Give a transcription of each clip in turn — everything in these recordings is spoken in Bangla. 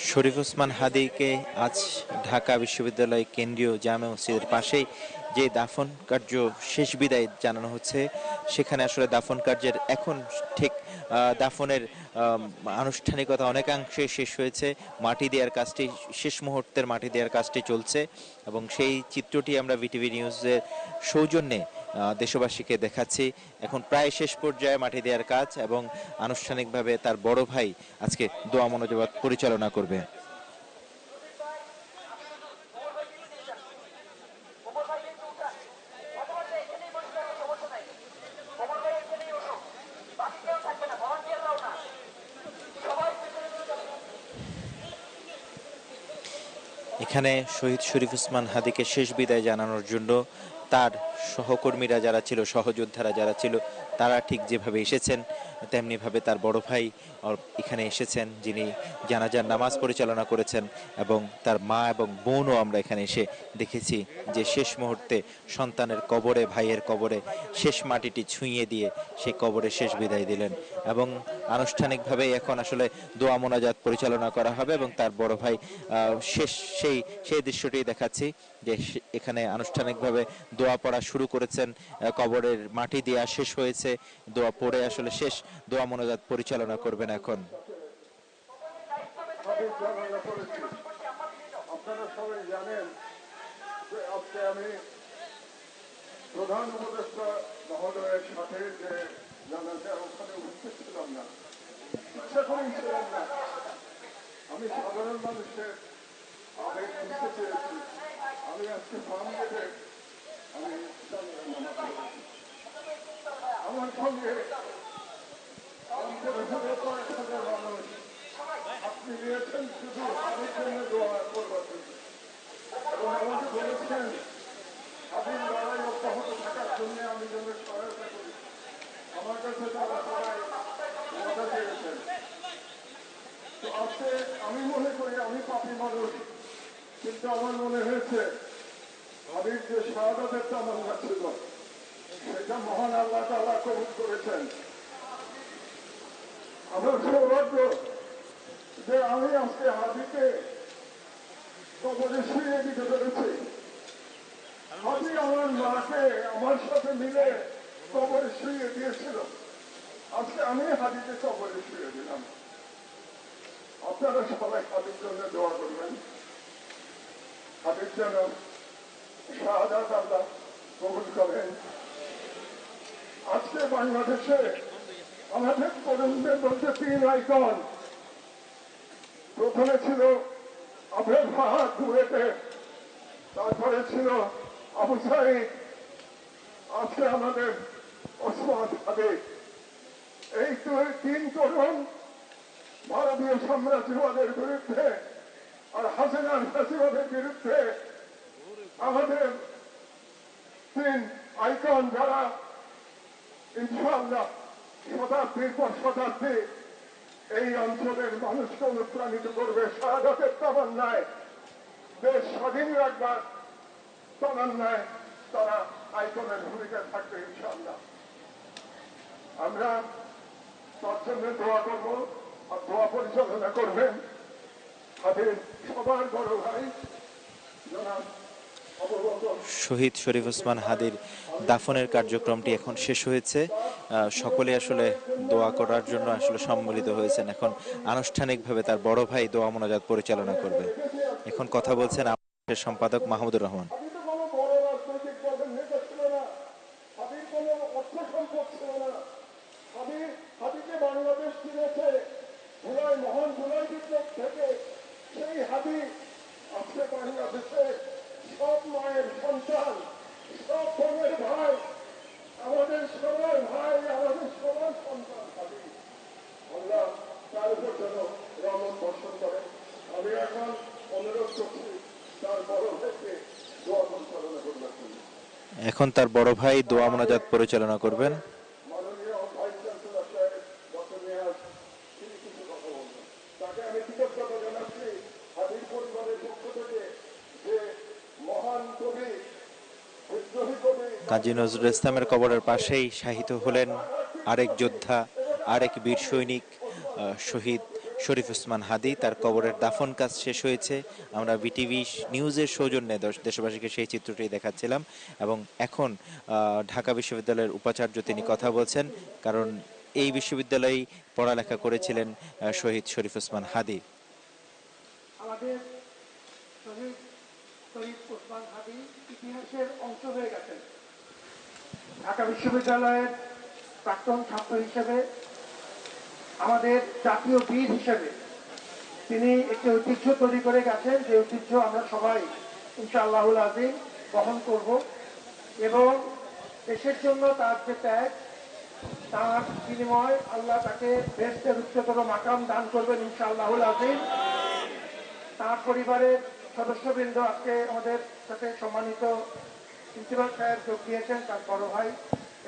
শরীফ ওসমান হাদীকে আজ ঢাকা বিশ্ববিদ্যালয় কেন্দ্রীয় জামে মসজিদের পাশেই যে দাফন কার্য শেষ বিদায় জানানো হচ্ছে, সেখানে আসলে দাফন কার্যের এখন ঠিক দাফনের আনুষ্ঠানিকতা অনেকাংশে শেষ হয়েছে। মাটি দেওয়ার কাজটি শেষ মুহূর্তের মাটি দেওয়ার কাজটি চলছে এবং সেই চিত্রটি আমরা ভিটিভি নিউজের সৌজন্যে দেশবাসীকে দেখাচ্ছি। এখন প্রায় শেষ পর্যায়ে মাটি দেওয়ার কাজ এবং আনুষ্ঠানিকভাবে তার বড় ভাই আজকে দোয়া মোনাজাত পরিচালনা করবে। এখানে শহীদ শরীফ ওসমান হাদীকে শেষ বিদায় জানানোর জন্য তার সহকর্মীরা যারা ছিল, সহযোদ্ধারা যারা ছিল, তারা ঠিক যেভাবে এসেছেন তেমনিভাবে তার বড় ভাই এখানে এসেছেন, যিনি জানাজার নামাজ পরিচালনা করেছেন, এবং তার মা এবং বোনও আমরা এখানে এসে দেখেছি যে শেষ মুহূর্তে সন্তানের কবরে, ভাইয়ের কবরে শেষ মাটিটি ছুঁয়ে দিয়ে সেই কবরে শেষ বিদায় দিলেন। এবং আনুষ্ঠানিকভাবে এখন আসলে দোয়া মোনাজাত পরিচালনা করা হবে এবং তার বড় ভাই শেষ সেই দৃশ্যটি দেখাচ্ছি যে এখানে আনুষ্ঠানিকভাবে দোয়া পড়া শুরু করেছেন, কবরের মাটি দেওয়া শেষ হয়েছে, দোয়া পড়ে আসলে শেষ দোয়া মোনাজাত পরিচালনা করবেন এখন। আপনারা সবাই জানেন যে আজকে আমি প্রধান উপদেষ্টা মহোদয়ের সাথে যে জানাজার ওখানে উপস্থিত ছিলাম না, সেখানেই ছিলাম না। আমি সাধারণ মানুষের আবেগ বুঝতে চেয়েছি। আমি আজকে ফার্ম গেটে আমি আমার সঙ্গে মানুষ আপনি নিয়েছেন শুধু আমার জন্য দোয়া করবার জন্য, এবং আমাকে বলেছেন স্বাধীন লড়াই অব্যাহত থাকার জন্য আমি যেন সহায়তা করি। আমার কাছে তারা সবাই কথা চেয়েছেন। তো আজকে আমি মনে করি আমি পাপী মানুষ, কিন্তু আমার মনে হয়েছে ভাবির যে শাহাদাতের তামান্না ছিল সেটা মহান আল্লাহ তাআলা কবুল করেছেন। আমার সৌভাগ্য যে আমি আজকে হাবিকে কবরে শুয়ে দিতে পেরেছি। হাবি আমার মাকে আমার সাথে মিলে কবরে শুয়ে দিয়েছিল, আজকে আমি হাবিকে কবরে শুয়ে দিলাম। আপনারা সবাই হাবির জন্য দোয়া করবেন, হাবির যেন শাহাদাত আল্লাহ কবুল করেন। আজকে বাংলাদেশে আমাদের তরুণদের মধ্যে 3 আইকন। প্রথমে ছিল আবুল ফাহাদ বুয়েটে, তারপরে ছিল আবু সাঈদ, আজকে আমাদের ওসমান হাদী। এই 3 তরুণ ভারতীয় সাম্রাজ্যবাদের বিরুদ্ধে আর হাসিনার ফ্যাসিবাদের বিরুদ্ধে আমাদের 3 আইকন, যারা ইনশাআল্লাহ শতাব্দীর পর শতাব্দী এই অঞ্চলের মানুষকে অনুপ্রাণিত করবে শাহাদাতের তামান্নায়, দেশ স্বাধীন রাখবার তামান্নায় তারা আইকনের ভূমিকা থাকবে ইনশাআল্লাহ। আমরা তার জন্য দোয়া করব আর দোয়া পরিচালনা করবেন তাদের সবার বড় ভাই জনাব শহীদ শরীফ ওসমান হাদীর দাফনের কার্যক্রমটি এখন শেষ হয়েছে। সকলে আসলে দোয়া করার জন্য আসলে সম্মিলিত হয়েছেন। এখন আনুষ্ঠানিকভাবে তার বড় ভাই দোয়া মোনাজাত পরিচালনা করবে। এখন কথা বলছেন আমাদের সম্পাদক মাহমুদুর রহমান। বাংলাদেশ ফিরেছে মহান জুলাই বিপ্লব থেকে। সেই হাবি আজকে বাংলাদেশে সব মায়ের সন্তান, সব বোনের ভাই, আমাদের সবার ভাই, আমাদের সবার সন্তান হাবি। আল্লাহ তার উপর যেন রহমত বর্ষণ করে। আমি এখন অনুরোধ করছি তার বড় ভাইকে দোয়া পরিচালনা করবার জন্য। এখন তার বড় ভাই দোয়া মোনাজাত পরিচালনা করবেন। মাননীয় ভাইস চ্যান্সেলর সাহেব ডক্টর নিয়াজ তিনি কিছু কথা বলবেন। তাকে আমি কৃতজ্ঞতা জানাচ্ছি হাবিব পরিবারের পক্ষ থেকে যে মহান কবি, বিদ্রোহী কবি কাজী নজরুল ইসলামের কবরের পাশেই শাহিদ হলেন আরেক যোদ্ধা, আরেক বীর সৈনিক, শহীদ শরীফ ওসমান হাদি, তার কবরের দাফন কাজ শেষ হয়েছে। আমরা বিটিভি নিউজের সৌজন্যে দেশবাসীকে সেই চিত্রটি দেখাচ্ছিলাম। এবং এখন ঢাকা বিশ্ববিদ্যালয়ের উপাচার্য তিনি কথা বলছেন, কারণ এই বিশ্ববিদ্যালয়েই পড়ালেখা করেছিলেন শহীদ শরীফ ওসমান হাদি। আমাদের শহীদ শরীফ ওসমান হাদি ইতিহাসের অংশ হয়ে গেছেন। ঢাকা বিশ্ববিদ্যালয়ের প্রাক্তন ছাত্র হিসেবে, আমাদের জাতীয় বীর হিসেবে তিনি একটি ঐতিহ্য তৈরি করে গেছেন, যে ঐতিহ্য আমরা সবাই ইনশাআল্লাহুল আযীম বহন করব। এবং দেশের জন্য তার যে ত্যাগ, তার বিনিময় আল্লাহ তাকে বেহেশতের উচ্চতর মাকাম দান করবেন ইনশাআল্লাহুল আযীম। তার পরিবারের সদস্যবৃন্দ আজকে আমাদের সাথে সম্মানিত প্রিন্সিপাল সাহেব যোগ দিয়েছেন, তার বড় ভাই,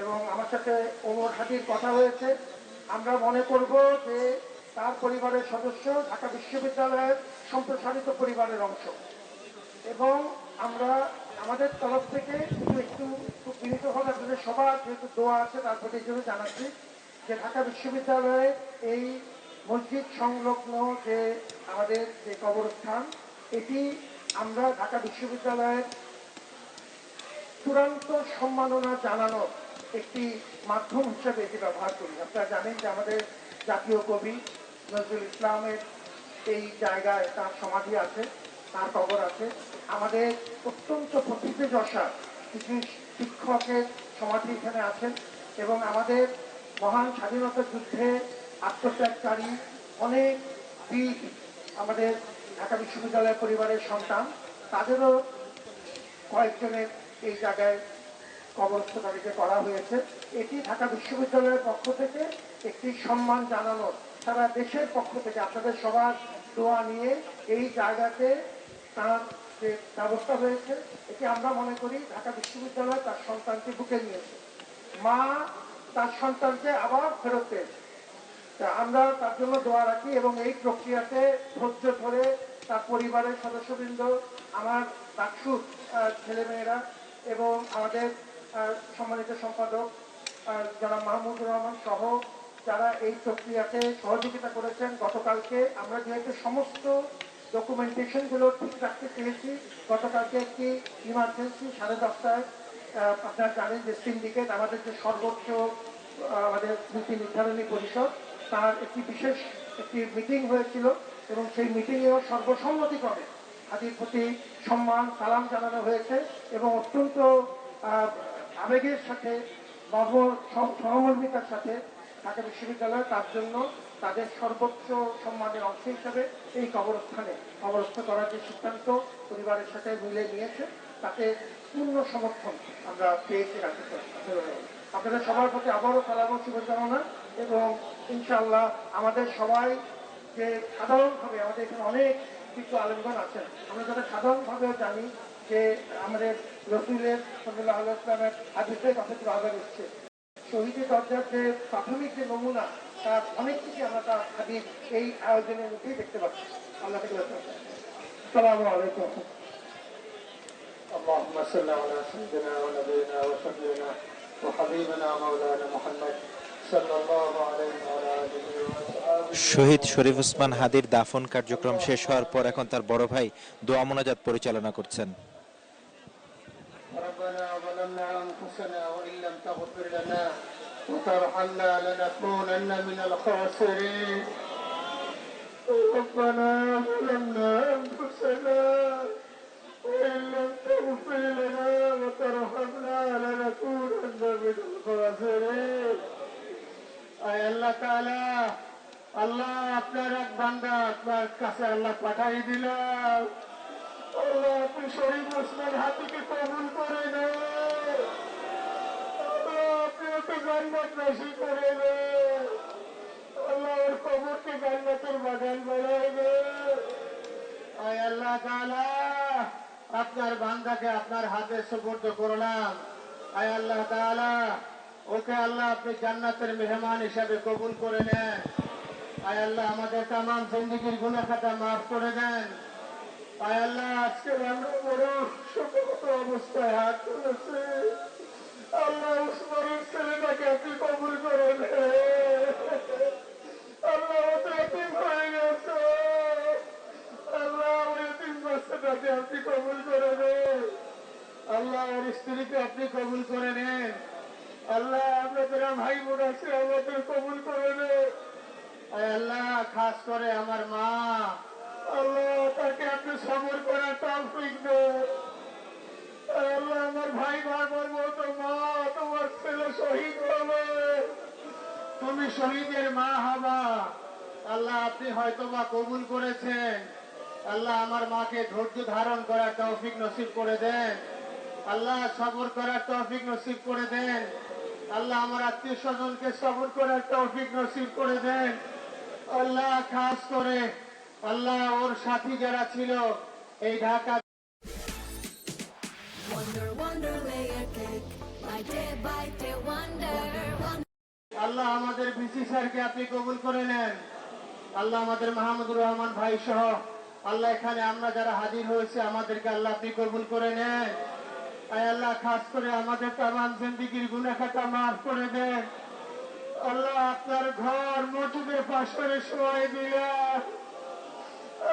এবং আমার সাথে ওমর হাদির কথা হয়েছে। আমরা মনে করব যে তার পরিবারের সদস্য ঢাকা বিশ্ববিদ্যালয়ের সম্প্রসারিত পরিবারের অংশ, এবং আমরা আমাদের তরফ থেকে একটু খুব বিনীতভাবে আপনাদের সবার যেহেতু দোয়া আছে তার প্রতি জন্য জানাচ্ছি যে ঢাকা বিশ্ববিদ্যালয়ে এই মসজিদ সংলগ্ন যে আমাদের যে কবরস্থান, এটি আমরা ঢাকা বিশ্ববিদ্যালয়ের চূড়ান্ত সম্মাননা জানানোর একটি মাধ্যম হিসেবে এটি ব্যবহার করি। আপনারা জানেন যে আমাদের জাতীয় কবি নজরুল ইসলামের এই জায়গায় তার সমাধি আছে, তার কবর আছে। আমাদের অত্যন্ত প্রথিতযশা কিছু শিক্ষকের সমাধি এখানে আছেন, এবং আমাদের মহান স্বাধীনতা যুদ্ধে আত্মত্যাগকারী অনেক বীর আমাদের ঢাকা বিশ্ববিদ্যালয় পরিবারের সন্তান, তাদেরও কয়েকজনের এই জায়গায় কবরস্থকারীকে করা হয়েছে। এটি ঢাকা বিশ্ববিদ্যালয়ের পক্ষ থেকে একটি সম্মান জানানোর, সারা দেশের পক্ষ থেকে আপনাদের সবার দোয়া নিয়ে এই জায়গাতে তার যে ব্যবস্থা হয়েছে, এটি আমরা মনে করি ঢাকা বিশ্ববিদ্যালয় তার সন্তানকে বুকে নিয়েছে, মা তার সন্তানকে আবার ফেরত পেয়েছে। আমরা তার জন্য দোয়া রাখি, এবং এই প্রক্রিয়াতে ধৈর্য ধরে তার পরিবারের সদস্যবৃন্দ, আমার ডাকসুর ছেলেমেয়েরা, এবং আমাদের সম্মানিত সম্পাদক যারা মাহমুদুর রহমান সহ যারা এই প্রক্রিয়াতে সহযোগিতা করেছেন। গতকালকে আমরা যেহেতু সমস্ত ডকুমেন্টেশনগুলো ঠিক রাখতে চেয়েছি, গতকালকে একটি ইমার্জেন্সি 10:30টায় আপনারা জানেন যে সিন্ডিকেট আমাদের যে সর্বোচ্চ আমাদের নীতি নির্ধারণী পরিষদ, তার একটি বিশেষ একটি মিটিং হয়েছিল, এবং সেই মিটিংয়েও সর্বসম্মতিক্রমে হাদির প্রতি সম্মান সালাম জানানো হয়েছে, এবং অত্যন্ত আবেগের সাথে সহমর্মিতার সাথে ঢাকা বিশ্ববিদ্যালয় তার জন্য তাদের সর্বোচ্চ সম্মানের অংশ হিসাবে এই কবরস্থানে কবরস্থ করার যে সিদ্ধান্ত পরিবারের সাথে মিলে নিয়েছে, তাতে পূর্ণ সমর্থন আমরা পেয়েছি। আপনাদের সবার প্রতি আবারও সালাম ও শুভকামনা, এবং ইনশাআল্লাহ আমাদের সবাই যে সাধারণভাবে আমাদের এখানে অনেক কিছু আলেমগণ আছেন, আমরা যারা সাধারণভাবেও জানি যে আমাদের রসুলের সাল্লাল্লাহু আলাইহি ওয়াসাল্লামের হাদিসের কথা থেকে আগে এসেছে, শহীদের দরজার যে প্রাথমিক যে নমুনা, তার অনেক কিছু আমরা তার হাদিস এই আয়োজনের মধ্যেই দেখতে পাচ্ছি। আল্লাহ থেকে আসসালামু আলাইকুম। اللهم صل على سيدنا ونبينا وشفيعنا وحبيبنا مولانا محمد صلى الله عليه وعلى اله وصحبه। শহীদ শরীফ ওসমান হাদির দাফন কার্যক্রম শেষ হওয়ার পর এখন তার বড় ভাই দোয়া মোনাজাত পরিচালনা করছেন। ربنا ظلمنا انفسنا وان لم تغفر لنا وترحمنا لنكونن من الخاسرين. ربنا ظلمنا انفسنا وإن لم تغفر لنا وترحمنا لنكونن من الخاسرين. আয় আল্লাহ তাআলা, আল্লাহ আপনার এক বান্দা আপনার কাছে আল্লাহ পাঠাই দিলাম। আল্লাহ আপনি শরীফ ওসমান হাদিকে কবুল করে নেন। আল্লাহ আপনি ওকে জান্নাত নসিব করে নেন। আল্লাহ ওর কবরকে জান্নাতের বাগান বানাই দেন। আয় আল্লাহ তাআলা, আপনার বান্দাকে আপনার হাতে সুপর্দ করলাম। আয় আল্লাহ তাআলা, ওকে আল্লাহ আপনি জান্নাতের মেহমান হিসাবে কবুল করে নেন। আয় আল্লাহ আমাদের তামাম জিন্দেগির গুনাহ খাতা মাফ করে দেন। আয় আল্লাহ আজকে আমরা বড় শোকগত অবস্থায় হাত তুলেছি। আল্লাহ উসমানের ছেলেটাকে আপনি কবুল করে নেন। আল্লাহ মাকে আপনি কবুল করে নেন। আল্লাহ ওর স্ত্রীকে আপনি কবুল করে নেন। আল্লাহ আপনাদের ভাই বোন আছে, আমাদের কবুল করে নেন। আয় আল্লাহ, খাস করে আমার মা, আল্লাহ তাকে আপনি সবর করার তৌফিক দেন। আয় আল্লাহ, আমার ভাই বারবার বলতো, মা তোমার ছেলে শহীদ হবে, তুমি শহীদের মা হবা। আল্লাহ আপনি হয়তোবা কবুল করেছেন। আল্লাহ আমার মাকে ধৈর্য ধারণ করার তৌফিক নসিব করে দেন। আল্লাহ সবর করার তৌফিক নসিব করে দেন। আল্লাহ আমার আত্মীয় স্বজনকে সবর করার তৌফিক নসিব করে দেন। আল্লাহ খাস করে আল্লাহ ওর সাথী যারা ছিল এই Dhaka, Wonder, wonder, layer cake. By day, wonder, wonder. আল্লাহ আমাদের বিসি স্যারকে আপনি কবুল করে নেন। আল্লাহ আমাদের মাহমুদুর রহমান ভাই সহ আল্লাহ এখানে আমরা যারা হাজির হয়েছে আমাদেরকে আল্লাহ আপনি কবুল করে নেন। আয় আল্লাহ খাস করে আমাদের তামাম জিন্দেগির গুনাহ খাতা মাফ করে দেন। আল্লাহ আপনার ঘর মসজিদের পাশে সবাই দিলেন,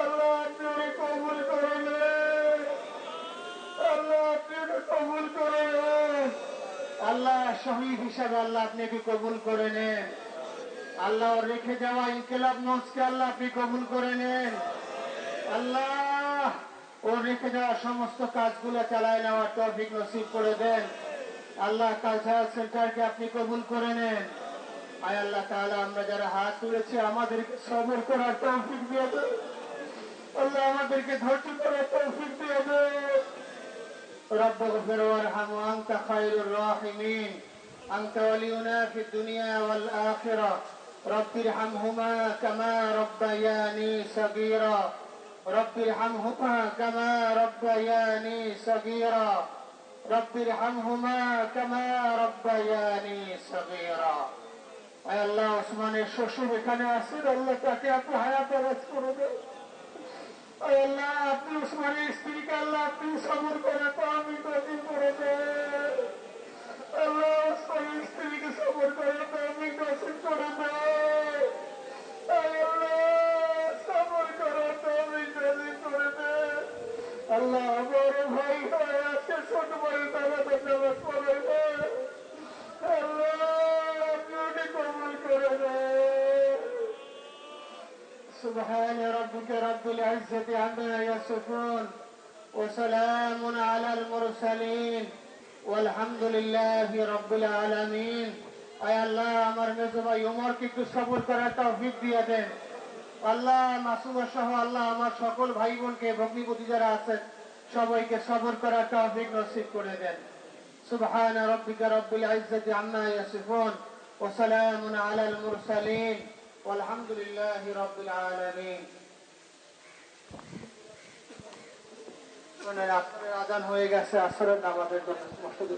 আল্লাহ আপনি ওকে কবুল করে নেন। আল্লাহ আপনি ওকে কবুল করে নেন। আল্লাহ শহীদ হিসাবে আল্লাহ আপনি ওকে কবুল করে নেন। আল্লাহ ওর রেখে যাওয়া ইনকিলাব মঞ্চকে আল্লাহ আপনি কবুল করে নেন। আল্লাহ ওর রেখে যাওয়া সমস্ত কাজগুলো চালায় নেওয়ার তৌফিক নসিব করে দেন। আল্লাহ কালচারাল সেন্টারকে আপনি কবুল করে নেন। আয় আল্লাহ তাআলা, আমরা যারা হাত তুলেছি আমাদেরকে সবর করার তৌফিক দিয়ে দেন। আল্লাহ আমাদেরকে ধৈর্য করার তৌফিক দিয়ে দেন। رب اغفر وارحم وأنت خير الراحمين. أنت ولينا في الدنيا والآخرة. رب ارحمهما كما ربياني صغيرا. رب ارحمهما كما ربياني صغيرا. رب ارحمهما كما ربياني صغيرا. আয় আল্লাহ, ওসমানের শ্বশুর এখানে আছেন, আল্লাহ তাকে আপনি হায়াত দারাজ করে দেন। আয় আল্লাহ, আপনি ওসমানের স্ত্রীকে আল্লাহ আপনি সবর করে তৌফিক নসিব করে দেন। আল্লাহ ওসমানের স্ত্রীকে সবর করে তৌফিক নসিব করে দেন। আয় আল্লাহ, সবর করে তৌফিক নসিব করে দেন। আল্লাহ বড় ভাই হয়ে আছে, ছোট ভাই তারা নামাজ পড়ে দেন। আল্লাহ আপনি ওকে কবুল করে দেন। سبحان ربك رب العزة عما يصفون وسلام على المرسلين والحمد لله رب العالمين. আয় আল্লাহ, আমার মেজো ভাই ওমরকে একটু সবর করার তৌফিক দিয়ে দেন। আল্লাহ মাসুমা সহ আল্লাহ আমার সকল ভাই বোনকে ভগ্নিপতি যারা আছেন সবাইকে সবর করার তৌফিক নসিব করে দেন। سبحان ربك رب العزة عما يصفون وسلام على المرسلين والحمد لله رب العالمين. আসরের আজান হয়ে গেছে, আসরের নামাজের জন্য মসজিদে